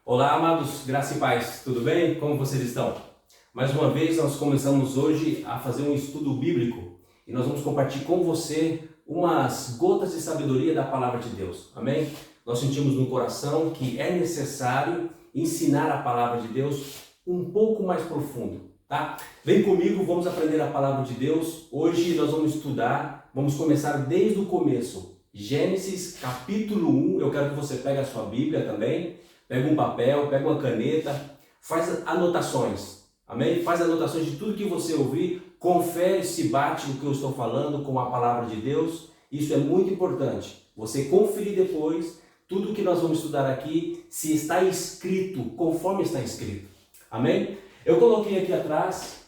Olá, amados, graça e paz, tudo bem? Como vocês estão? Mais uma vez, nós começamos hoje a fazer um estudo bíblico e nós vamos compartilhar com você umas gotas de sabedoria da palavra de Deus, amém? Nós sentimos no coração que é necessário ensinar a palavra de Deus um pouco mais profundo, tá? Vem comigo, vamos aprender a palavra de Deus. Hoje nós vamos estudar, vamos começar desde o começo, Gênesis capítulo 1. Eu quero que você pegue a sua Bíblia também. Pega um papel, pega uma caneta, faz anotações, amém? Faz anotações de tudo que você ouvir, confere se bate o que eu estou falando com a palavra de Deus. Isso é muito importante, você conferir depois tudo que nós vamos estudar aqui, se está escrito, conforme está escrito, amém? Eu coloquei aqui atrás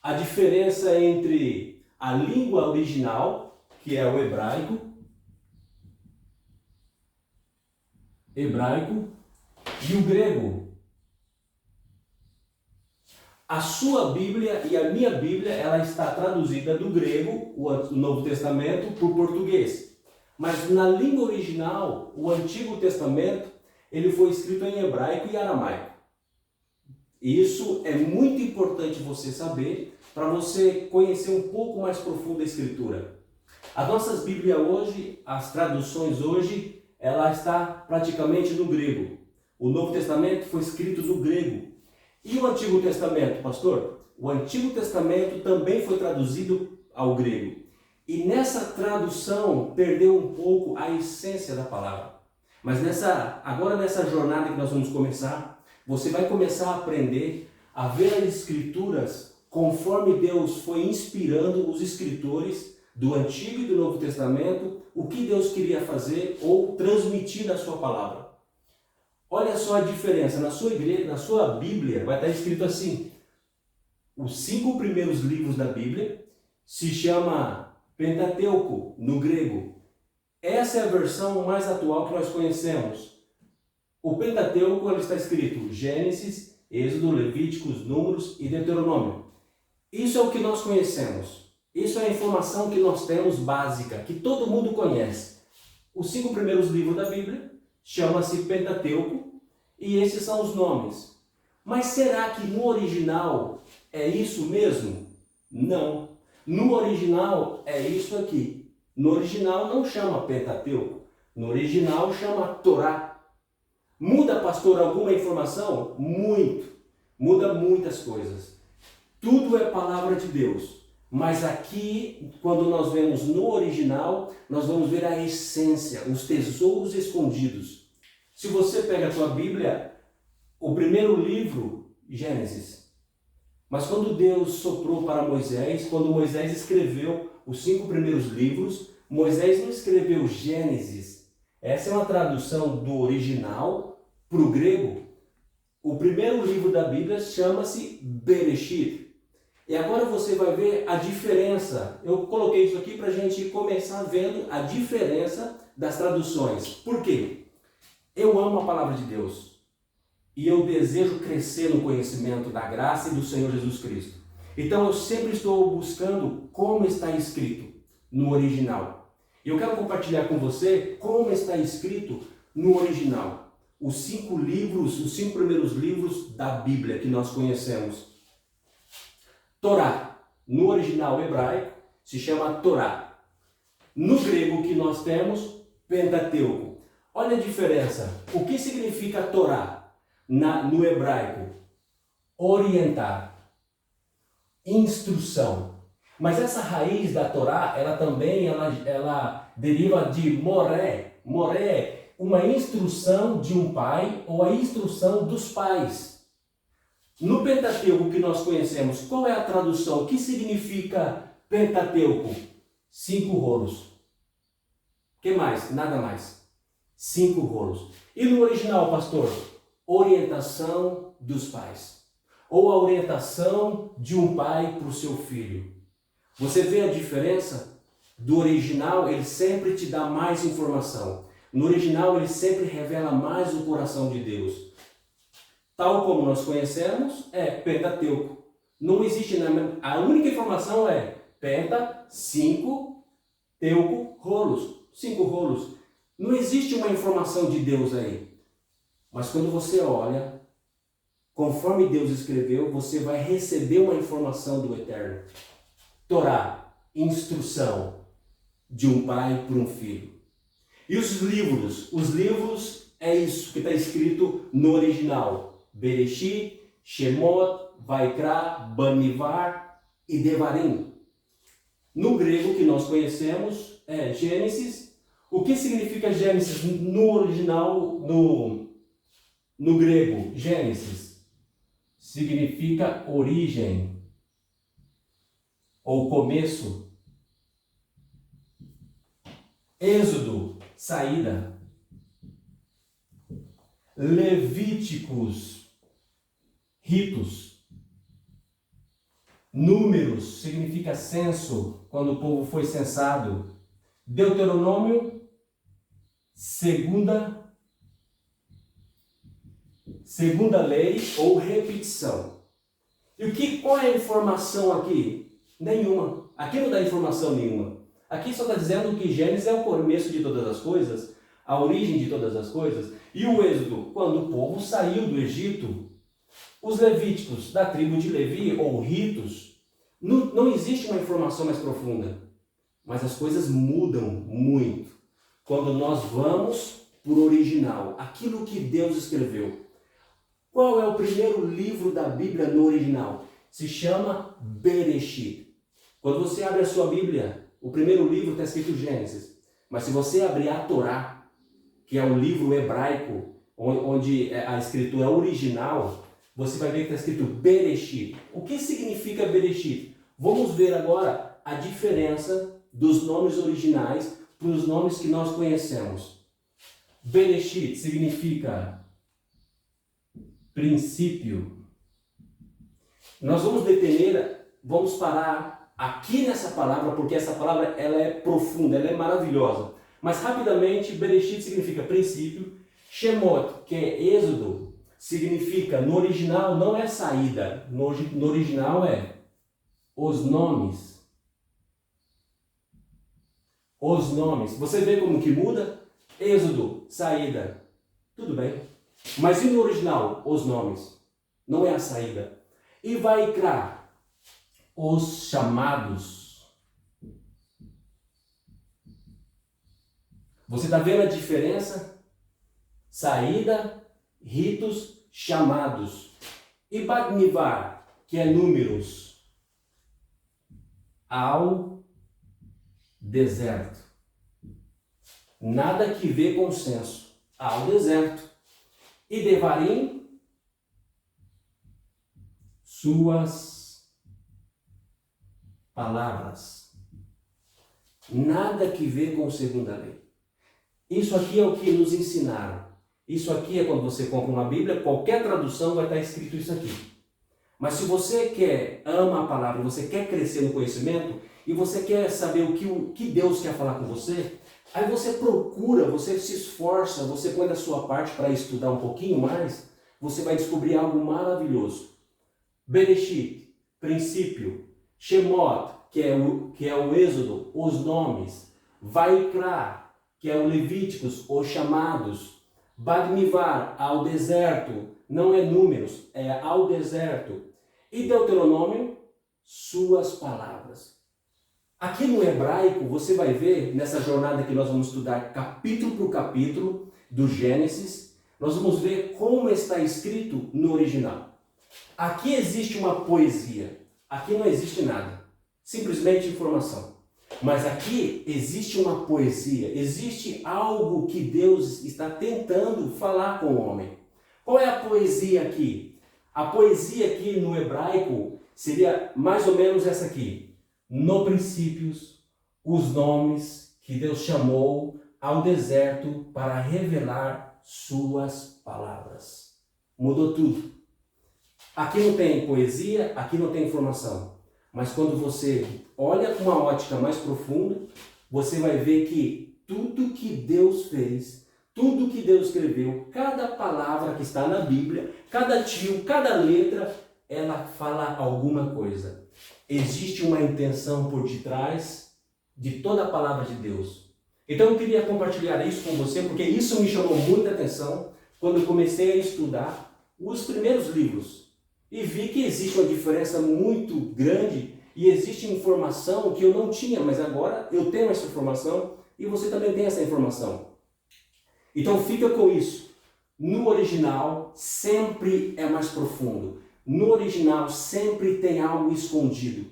a diferença entre a língua original, que é o hebraico, e o grego. A sua Bíblia e a minha Bíblia, ela está traduzida do grego, o Novo Testamento, para o português. Mas na língua original, o Antigo Testamento, ele foi escrito em hebraico e aramaico. Isso é muito importante você saber, para você conhecer um pouco mais profundo a Escritura. As nossas Bíblias hoje, as traduções hoje, ela está praticamente no grego. O Novo Testamento foi escrito no grego. E o Antigo Testamento, pastor? O Antigo Testamento também foi traduzido ao grego. E nessa tradução perdeu um pouco a essência da palavra. Mas agora nessa jornada que nós vamos começar, você vai começar a aprender a ver as Escrituras conforme Deus foi inspirando os escritores do Antigo e do Novo Testamento, o que Deus queria fazer ou transmitir da sua palavra. Olha só a diferença, na sua igreja, na sua Bíblia, vai estar escrito assim, os 5 primeiros livros da Bíblia se chama Pentateuco, no grego. Essa é a versão mais atual que nós conhecemos. O Pentateuco, ele está escrito Gênesis, Êxodo, Levíticos, Números e Deuteronômio. Isso é o que nós conhecemos. Isso é a informação que nós temos básica, que todo mundo conhece. Os 5 primeiros livros da Bíblia chama-se Pentateuco e esses são os nomes. Mas será que no original é isso mesmo? Não. No original é isso aqui. No original não chama Pentateuco. No original chama Torá. Muda, pastor, alguma informação? Muito. Muda muitas coisas. Tudo é palavra de Deus. Mas aqui, quando nós vemos no original, nós vamos ver a essência, os tesouros escondidos. Se você pega a sua Bíblia, o primeiro livro, Gênesis. Mas quando Deus soprou para Moisés, quando Moisés escreveu os 5 primeiros livros, Moisés não escreveu Gênesis. Essa é uma tradução do original para o grego. O primeiro livro da Bíblia chama-se Bereshit. E agora você vai ver a diferença. Eu coloquei isso aqui para a gente começar vendo a diferença das traduções. Por quê? Eu amo a palavra de Deus. E eu desejo crescer no conhecimento da graça e do Senhor Jesus Cristo. Então eu sempre estou buscando como está escrito no original. E eu quero compartilhar com você como está escrito no original. Os 5 livros, os 5 primeiros livros da Bíblia que nós conhecemos. Torá, no original hebraico, se chama Torá. No grego que nós temos, Pentateuco. Olha a diferença. O que significa Torá no hebraico? Orientar, instrução. Mas essa raiz da Torá, ela também ela deriva de moré. Moré é uma instrução de um pai ou a instrução dos pais. No Pentateuco que nós conhecemos, qual é a tradução? O que significa Pentateuco? 5 rolos. O que mais? Nada mais. 5 rolos. E no original, pastor? Orientação dos pais. Ou a orientação de um pai para o seu filho. Você vê a diferença? Do original, ele sempre te dá mais informação. No original, ele sempre revela mais o coração de Deus. Tal como nós conhecemos, é Pentateuco. Não existe, a única informação é Penta, 5, Teuco, rolos. 5 rolos. Não existe uma informação de Deus aí. Mas quando você olha, conforme Deus escreveu, você vai receber uma informação do Eterno. Torá, instrução de um pai para um filho. E os livros é isso que está escrito no original. Bereshit, Shemot, Vaikra, Bamidbar e Devarim. No grego que nós conhecemos é Gênesis. O que significa Gênesis no original, no grego? Gênesis significa origem ou começo. Êxodo, saída. Levíticos, ritos. Números significa censo, quando o povo foi censado. Deuteronômio, segunda lei ou repetição. E qual é a informação aqui? Nenhuma. Aqui não dá informação nenhuma. Aqui só está dizendo que Gênesis é o começo de todas as coisas, a origem de todas as coisas. E o Êxodo, quando o povo saiu do Egito, os levíticos da tribo de Levi, ou ritos, não existe uma informação mais profunda. Mas as coisas mudam muito quando nós vamos por original, aquilo que Deus escreveu. Qual é o primeiro livro da Bíblia no original? Se chama Bereshit. Quando você abre a sua Bíblia, o primeiro livro está escrito Gênesis. Mas se você abrir a Torá, que é o livro hebraico, onde a escritura original, você vai ver que está escrito Bereshit. O que significa Bereshit? Vamos ver agora a diferença dos nomes originais para os nomes que nós conhecemos. Bereshit significa princípio. Nós vamos parar aqui nessa palavra, porque essa palavra ela é profunda, ela é maravilhosa. Mas rapidamente, Bereshit significa princípio. Shemot, que é êxodo, significa, no original não é saída, no original é os nomes. Os nomes. Você vê como que muda? Êxodo, saída. Tudo bem. Mas e no original? Os nomes. Não é a saída. E Vaikra, os chamados. Você está vendo a diferença? Saída, ritos, chamados. E Bamidbar, que é números. Ao deserto. Nada que ver com censo. Ao deserto. E Devarim, suas palavras. Nada que ver com segunda lei. Isso aqui é o que nos ensinaram. Isso aqui é quando você compra uma Bíblia, qualquer tradução vai estar escrito isso aqui. Mas se você ama a palavra, você quer crescer no conhecimento, e você quer saber o que Deus quer falar com você, aí você procura, você se esforça, você põe da sua parte para estudar um pouquinho mais, você vai descobrir algo maravilhoso. Bereshit, princípio. Shemot, que é o Êxodo, os nomes. Vaikra, que é o Levíticos, os chamados. Bamidbar, ao deserto, não é números, é ao deserto. E Deuteronômio, suas palavras. Aqui no hebraico, você vai ver, nessa jornada que nós vamos estudar capítulo por capítulo do Gênesis, nós vamos ver como está escrito no original. Aqui existe uma poesia, aqui não existe nada, simplesmente informação. Mas aqui existe uma poesia, existe algo que Deus está tentando falar com o homem. Qual é a poesia aqui? A poesia aqui no hebraico seria mais ou menos essa aqui. No princípio, os nomes que Deus chamou ao deserto para revelar suas palavras. Mudou tudo. Aqui não tem poesia, aqui não tem informação. Mas quando você olha com uma ótica mais profunda, você vai ver que tudo que Deus fez, tudo que Deus escreveu, cada palavra que está na Bíblia, cada tio, cada letra, ela fala alguma coisa. Existe uma intenção por detrás de toda a palavra de Deus. Então eu queria compartilhar isso com você, porque isso me chamou muita atenção quando eu comecei a estudar os primeiros livros e vi que existe uma diferença muito grande e existe informação que eu não tinha, mas agora eu tenho essa informação e você também tem essa informação. Então fica com isso. No original sempre é mais profundo. No original sempre tem algo escondido.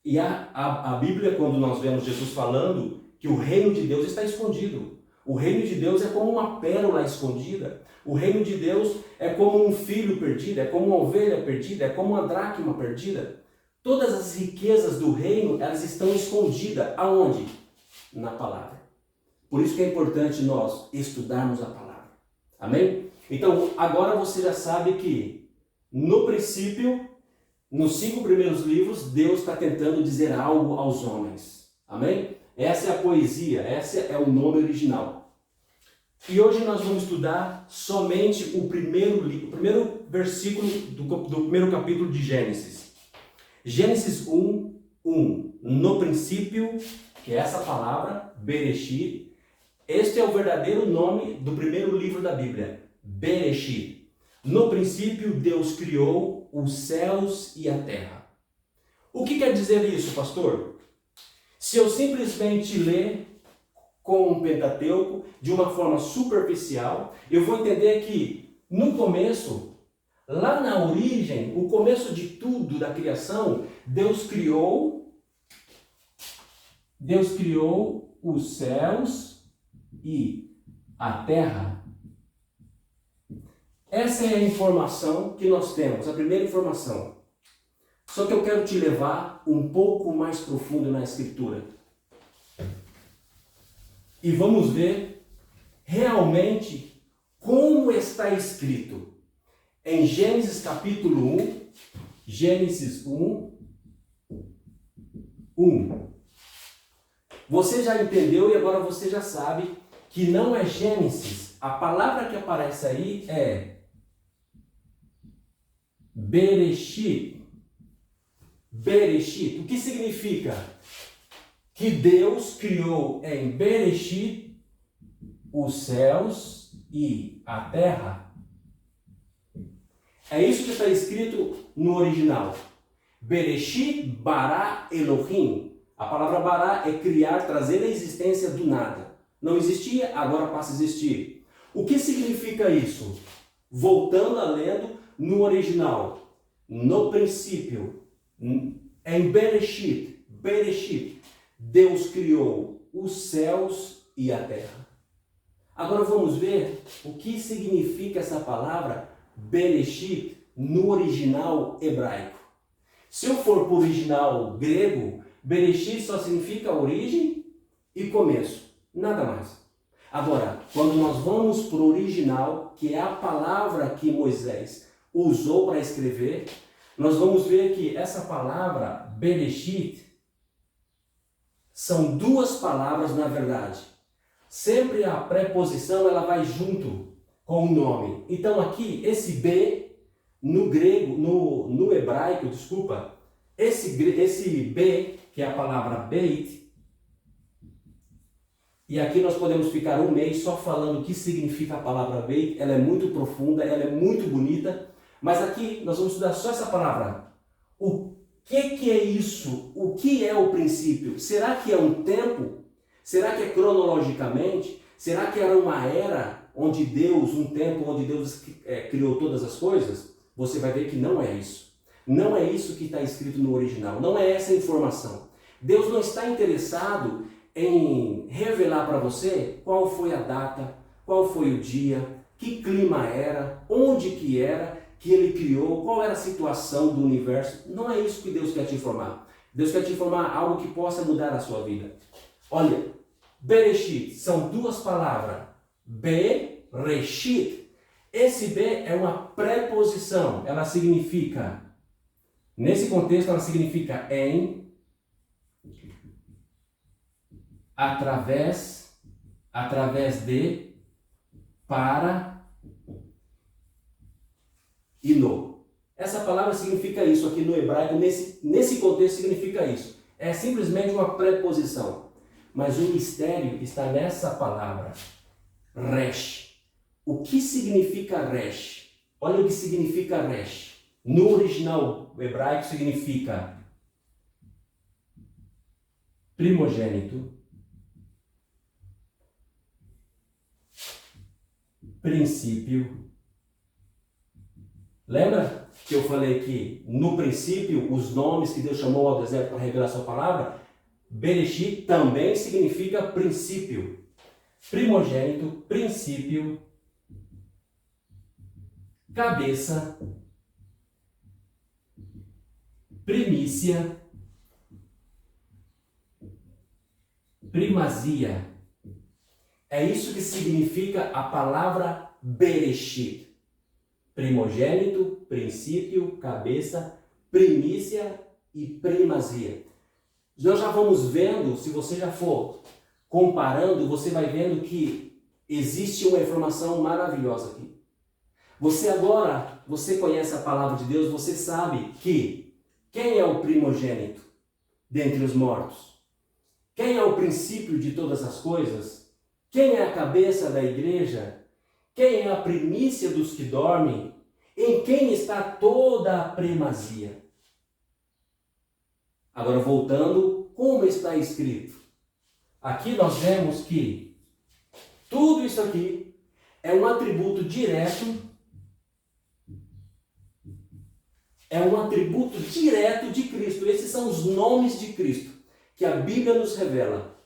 E a Bíblia, quando nós vemos Jesus falando que o reino de Deus está escondido. O reino de Deus é como uma pérola escondida. O reino de Deus é como um filho perdido, é como uma ovelha perdida, é como uma dracma perdida. Todas as riquezas do reino, elas estão escondidas. Aonde? Na palavra. Por isso que é importante nós estudarmos a palavra. Amém? Então, agora você já sabe que, no princípio, nos 5 primeiros livros, Deus está tentando dizer algo aos homens. Amém? Essa é a poesia, esse é o nome original. E hoje nós vamos estudar somente o primeiro versículo do primeiro capítulo de Gênesis. Gênesis 1, 1. No princípio, que é essa palavra, Bereshit. Este é o verdadeiro nome do primeiro livro da Bíblia, Bereshit. No princípio, Deus criou os céus e a terra. O que quer dizer isso, pastor? Se eu simplesmente ler com um Pentateuco, de uma forma superficial, eu vou entender que, no começo, lá na origem, o começo de tudo, da criação, Deus criou os céus e a terra. Essa é a informação que nós temos, a primeira informação. Só que eu quero te levar um pouco mais profundo na Escritura. E vamos ver realmente como está escrito. Em Gênesis capítulo 1, Gênesis 1, 1. Você já entendeu e agora você já sabe que não é Gênesis. A palavra que aparece aí é Bereshit. Bereshit. O que significa? Que Deus criou em Bereshit os céus e a terra. É isso que está escrito no original. Bereshit bara Elohim. A palavra bara é criar, trazer a existência do nada. Não existia, agora passa a existir. O que significa isso? Voltando a lendo no original. No princípio, em Bereshit, Deus criou os céus e a terra. Agora vamos ver o que significa essa palavra Bereshit no original hebraico. Se eu for para o original grego, Bereshit só significa origem e começo, nada mais. Agora, quando nós vamos para o original, que é a palavra que Moisés usou para escrever, nós vamos ver que essa palavra Bereshit são 2 palavras na verdade. Sempre a preposição ela vai junto com o nome. Então aqui, esse B, no grego, no hebraico, desculpa, esse B, que é a palavra Beit, e aqui nós podemos ficar um mês só falando o que significa a palavra Beit, ela é muito profunda, ela é muito bonita, mas aqui nós vamos estudar só essa palavra. O que é isso? O que é o princípio? Será que é um tempo? Será que é cronologicamente? Será que era uma era onde Deus, um tempo onde Deus criou todas as coisas? Você vai ver que não é isso. Não é isso que está escrito no original. Não é essa a informação. Deus não está interessado em revelar para você qual foi a data, qual foi o dia, que clima era, onde que era, que ele criou, qual era a situação do universo. Não é isso que Deus quer te informar. Deus quer te informar algo que possa mudar a sua vida. Olha, Bereshit são 2 palavras. Bereshit. Esse B é uma preposição. Ela significa, nesse contexto, ela significa em, através de, para e no. Essa palavra significa isso aqui no hebraico, nesse contexto significa isso. É simplesmente uma preposição. Mas o mistério está nessa palavra, resh. O que significa resh? Olha o que significa resh. No original hebraico significa primogênito, princípio. Lembra que eu falei que no princípio os nomes que Deus chamou ao deserto para revelar sua palavra? Bereshit também significa princípio. Primogênito, princípio, cabeça, primícia, primazia. É isso que significa a palavra Bereshit. Primogênito, princípio, cabeça, primícia e primazia. Nós já vamos vendo, se você já for comparando, você vai vendo que existe uma informação maravilhosa aqui. Você conhece a palavra de Deus, você sabe que quem é o primogênito dentre os mortos? Quem é o princípio de todas as coisas? Quem é a cabeça da igreja? Quem é a primícia dos que dormem? Em quem está toda a primazia? Agora voltando, como está escrito? Aqui nós vemos que tudo isso aqui é um atributo direto, de Cristo. Esses são os nomes de Cristo que a Bíblia nos revela.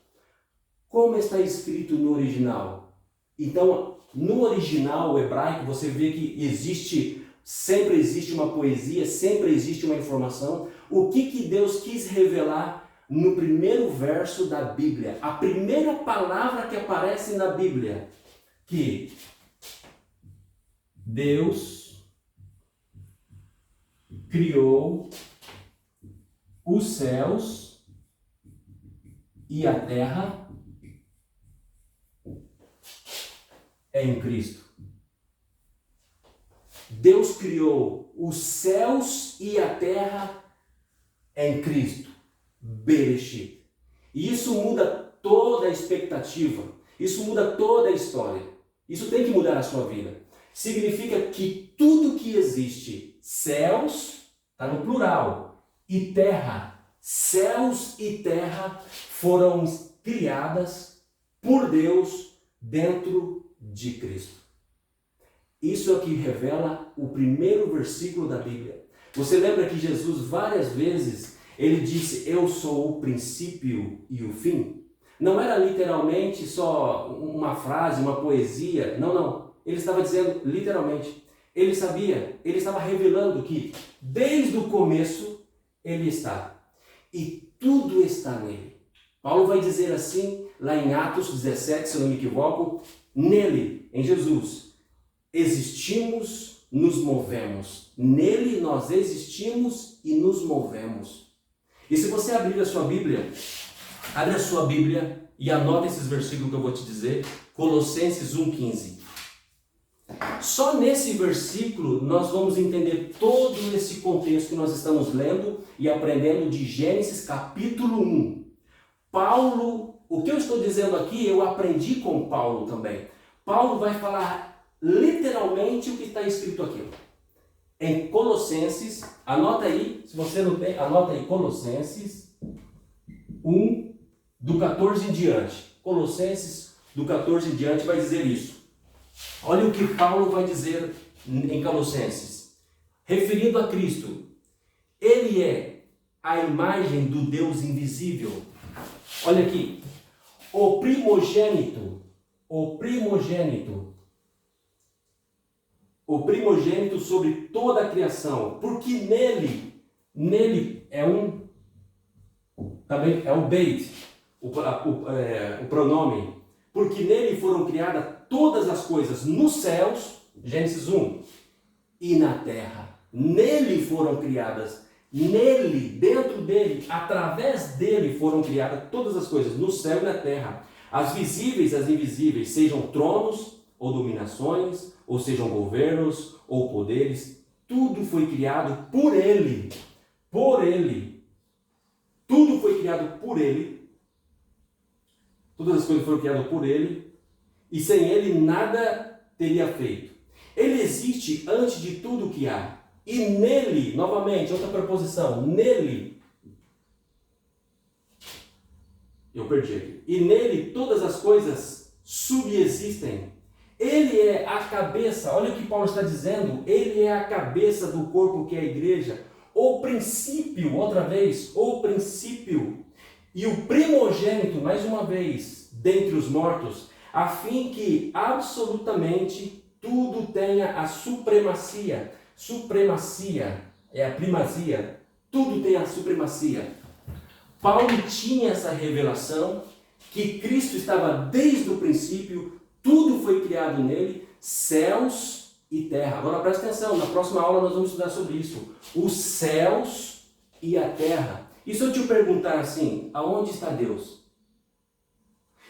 Como está escrito no original? Então, no original hebraico, você vê que sempre existe uma poesia, sempre existe uma informação. O que Deus quis revelar no primeiro verso da Bíblia? A primeira palavra que aparece na Bíblia, que Deus criou os céus e a terra em Cristo. Deus criou os céus e a terra em Cristo. Bereshit. E isso muda toda a expectativa. Isso muda toda a história. Isso tem que mudar a sua vida. Significa que tudo que existe, céus, está no plural, e terra, céus e terra foram criadas por Deus dentro de Cristo. Isso é o que revela o primeiro versículo da Bíblia. Você lembra que Jesus várias vezes ele disse: eu sou o princípio e o fim? Não era literalmente só uma frase, uma poesia. Não. Ele estava dizendo literalmente. Ele sabia, ele estava revelando que desde o começo ele está. E tudo está nele. Paulo vai dizer assim, lá em Atos 17, se eu não me equivoco, nele, em Jesus, existimos, nos movemos. Nele nós existimos e nos movemos. E se você abrir a sua Bíblia, abre a sua Bíblia e anota esses versículos que eu vou te dizer. Colossenses 1,15. Só nesse versículo nós vamos entender todo esse contexto que nós estamos lendo e aprendendo de Gênesis capítulo 1. Paulo, o que eu estou dizendo aqui, eu aprendi com Paulo também. Paulo vai falar literalmente o que está escrito aqui. Em Colossenses, anota aí, se você não tem, anota aí Colossenses 1, do 14 em diante. Colossenses, do 14 em diante, vai dizer isso. Olha o que Paulo vai dizer em Colossenses. Referindo a Cristo, ele é a imagem do Deus invisível. Olha aqui, o primogênito sobre toda a criação, porque nele também é o beit, o pronome, porque nele foram criadas todas as coisas nos céus, Gênesis 1, e na terra. Nele foram criadas, nele, dentro dele, através dele foram criadas todas as coisas, no céu e na terra. As visíveis, as invisíveis, sejam tronos ou dominações, ou sejam governos ou poderes, tudo foi criado por ele. Por ele. Tudo foi criado por ele. Todas as coisas foram criadas por ele. E sem ele nada teria feito. Ele existe antes de tudo o que há. E nele, novamente, outra preposição, nele, eu perdi aqui. E nele todas as coisas subsistem. Ele é a cabeça, olha o que Paulo está dizendo, ele é a cabeça do corpo que é a igreja, o princípio, outra vez, o princípio, e o primogênito, mais uma vez, dentre os mortos, a fim que absolutamente tudo tenha a supremacia. Supremacia é a primazia, tudo tem a supremacia. Paulo tinha essa revelação que Cristo estava desde o princípio, tudo foi criado nele, céus e terra. Agora presta atenção, na próxima aula nós vamos estudar sobre isso. Os céus e a terra. E se eu te perguntar assim, aonde está Deus?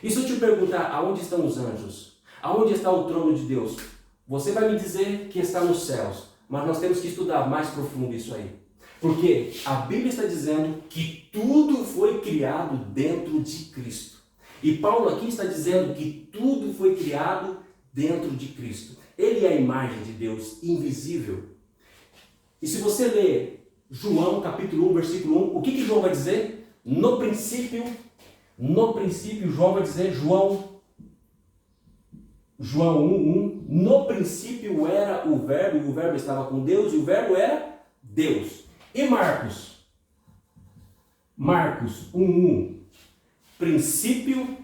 E se eu te perguntar, aonde estão os anjos? Aonde está o trono de Deus? Você vai me dizer que está nos céus, mas nós temos que estudar mais profundo isso aí. Porque a Bíblia está dizendo que tudo foi criado dentro de Cristo. E Paulo aqui está dizendo que tudo foi criado dentro de Cristo. Ele é a imagem de Deus invisível. E se você ler João capítulo 1, versículo 1, o que João vai dizer? No princípio, João vai dizer, João 1:1, no princípio era o verbo, e o verbo estava com Deus, e o verbo era Deus. E Marcos 1:1, princípio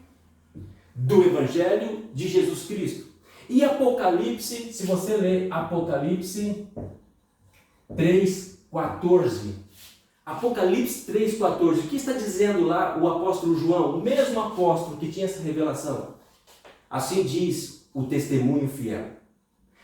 do Evangelho de Jesus Cristo. E Apocalipse, se você ler Apocalipse 3:14, Apocalipse 3:14, o que está dizendo lá o apóstolo João, o mesmo apóstolo que tinha essa revelação? Assim diz o testemunho fiel.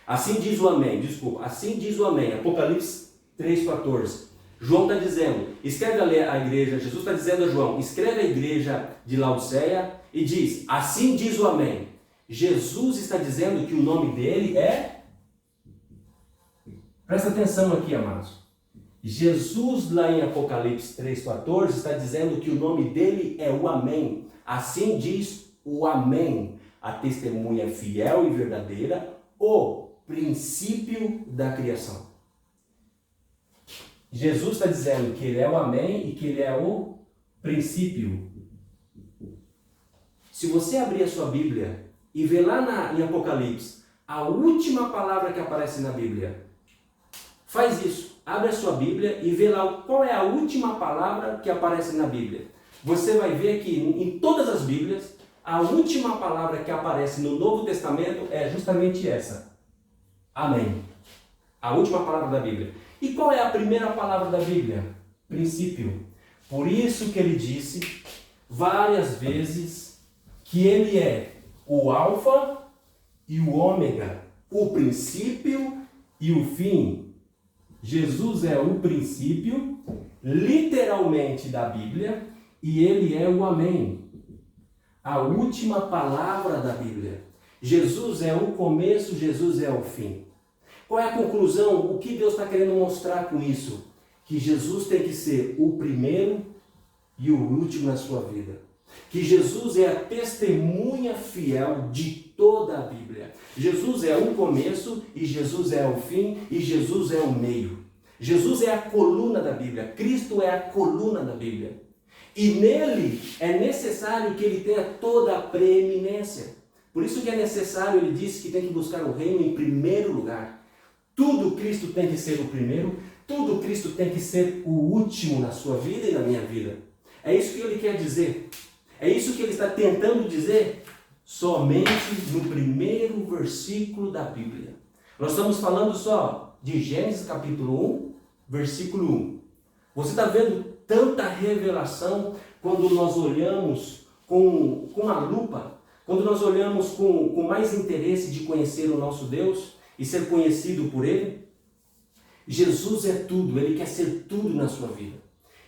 Assim diz o amém, assim diz o amém, Apocalipse 3:14. João está dizendo, escreve a igreja, Jesus está dizendo a João, escreve a igreja de Laodiceia e diz, assim diz o amém. Jesus está dizendo que o nome dele é... Presta atenção aqui, amados. Jesus lá em Apocalipse 3:14 está dizendo que o nome dele é o amém. Assim diz o amém, a testemunha fiel e verdadeira, o princípio da criação. Jesus está dizendo que ele é o amém e que ele é o princípio. Se você abrir a sua Bíblia e ver lá em Apocalipse, a última palavra que aparece na Bíblia, faz isso. Abre a sua Bíblia e vê lá qual é a última palavra que aparece na Bíblia. Você vai ver que em todas as Bíblias, a última palavra que aparece no Novo Testamento é justamente essa. Amém. A última palavra da Bíblia. E qual é a primeira palavra da Bíblia? Princípio. Por isso que ele disse várias vezes que ele é o alfa e o ômega, o princípio e o fim. Jesus é o princípio, literalmente, da Bíblia, e ele é o amém. A última palavra da Bíblia. Jesus é o começo, Jesus é o fim. Qual é a conclusão? O que Deus está querendo mostrar com isso? Que Jesus tem que ser o primeiro e o último na sua vida. Que Jesus é a testemunha fiel de toda a Bíblia. Jesus é o começo e Jesus é o fim e Jesus é o meio. Jesus é a coluna da Bíblia. Cristo é a coluna da Bíblia. E nele é necessário que ele tenha toda a preeminência. Por isso que é necessário, ele disse que tem que buscar o reino em primeiro lugar. Tudo Cristo tem que ser o primeiro, tudo Cristo tem que ser o último na sua vida e na minha vida. É isso que ele quer dizer. É isso que ele está tentando dizer somente no primeiro versículo da Bíblia. Nós estamos falando só de Gênesis capítulo 1, versículo 1. Você está vendo tanta revelação quando nós olhamos com uma lupa, quando nós olhamos com mais interesse de conhecer o nosso Deus e ser conhecido por Ele? Jesus é tudo, Ele quer ser tudo na sua vida.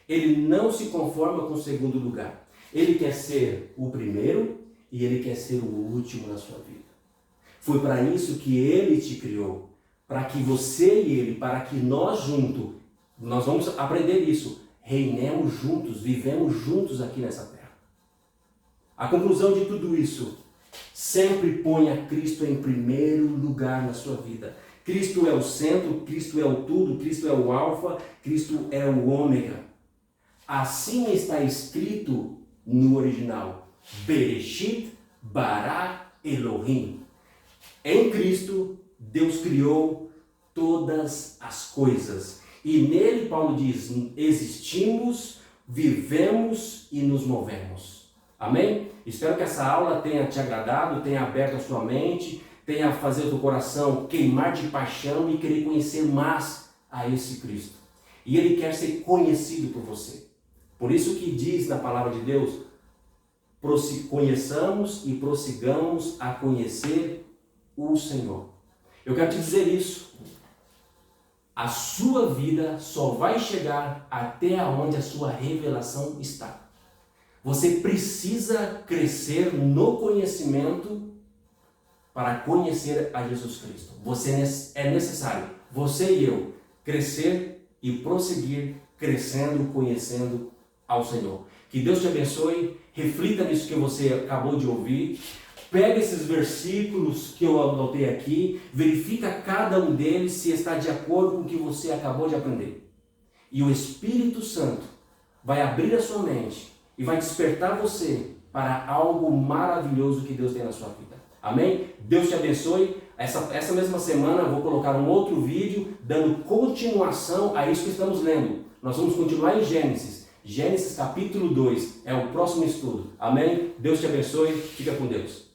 Ele não se conforma com o segundo lugar. Ele quer ser o primeiro e Ele quer ser o último na sua vida. Foi para isso que Ele te criou, para que você e Ele, para que nós juntos, nós vamos aprender isso, reinemos juntos, vivemos juntos aqui nessa terra. A conclusão de tudo isso, Sempre ponha Cristo em primeiro lugar na sua vida. Cristo é o centro, Cristo é o tudo, Cristo é o alfa, Cristo é o ômega. Assim está escrito no original. Bereshit bara Elohim. Em Cristo, Deus criou todas as coisas. E nele, Paulo diz, existimos, vivemos e nos movemos. Amém? Espero que essa aula tenha te agradado, tenha aberto a sua mente, tenha fazer o teu coração queimar de paixão e querer conhecer mais a esse Cristo. E Ele quer ser conhecido por você. Por isso que diz na palavra de Deus, conheçamos e prossigamos a conhecer o Senhor. Eu quero te dizer isso. A sua vida só vai chegar até onde a sua revelação está. Você precisa crescer no conhecimento para conhecer a Jesus Cristo. É necessário, você e eu, crescer e prosseguir crescendo, conhecendo ao Senhor. Que Deus te abençoe, reflita nisso que você acabou de ouvir, pega esses versículos que eu anotei aqui, verifica cada um deles se está de acordo com o que você acabou de aprender. E o Espírito Santo vai abrir a sua mente e vai despertar você para algo maravilhoso que Deus tem na sua vida. Amém? Deus te abençoe. Essa mesma semana eu vou colocar um outro vídeo dando continuação a isso que estamos lendo. Nós vamos continuar em Gênesis. Gênesis capítulo 2 é o próximo estudo. Amém? Deus te abençoe. Fica com Deus.